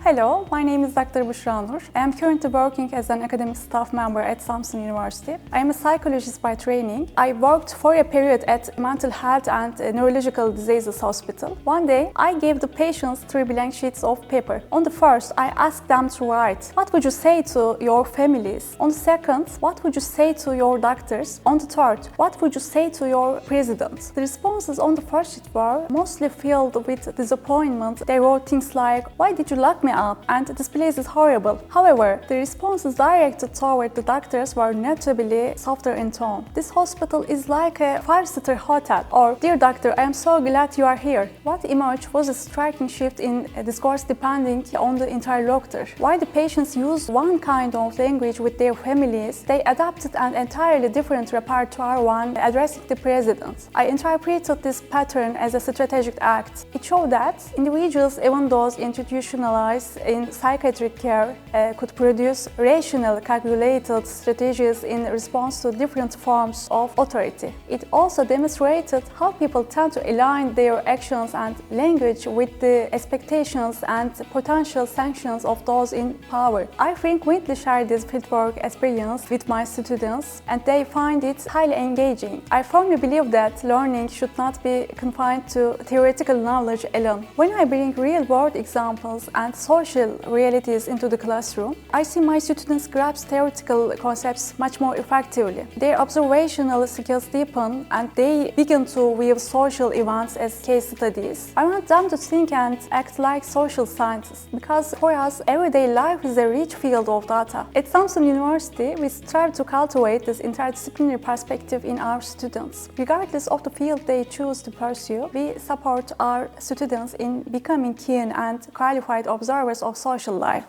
Hello, my name is Dr. Büşra Nur. I am currently working as an academic staff member at Samsun University. I am a psychologist by training. I worked for a period at Mental Health and Neurological Diseases Hospital. One day, I gave the patients 3 blank sheets of paper. On the first, I asked them to write, what would you say to your families? On the second, what would you say to your doctors? On the third, what would you say to your president? The responses on the first sheet were mostly filled with disappointment. They wrote things like, why did you lock me up? And this place is horrible. However, the responses directed toward the doctors were notably softer in tone. This hospital is like a 5-star hotel. Or, dear doctor, I am so glad you are here. What emerged was a striking shift in discourse depending on the interlocutor. While the patients used one kind of language with their families, they adopted an entirely different repertoire when addressing the president. I interpreted this pattern as a strategic act. It showed that individuals, even those institutionalized in psychiatric care, could produce rational, calculated strategies in response to different forms of authority. It also demonstrated how people tend to align their actions and language with the expectations and potential sanctions of those in power. I frequently share this fieldwork experience with my students, and they find it highly engaging. I firmly believe that learning should not be confined to theoretical knowledge alone. When I bring real-world examples and social realities into the classroom, I see my students grasp theoretical concepts much more effectively. Their observational skills deepen and they begin to view social events as case studies. I want them to think and act like social scientists because for us, everyday life is a rich field of data. At Samsun University, we strive to cultivate this interdisciplinary perspective in our students. Regardless of the field they choose to pursue, we support our students in becoming keen and qualified observers of social life.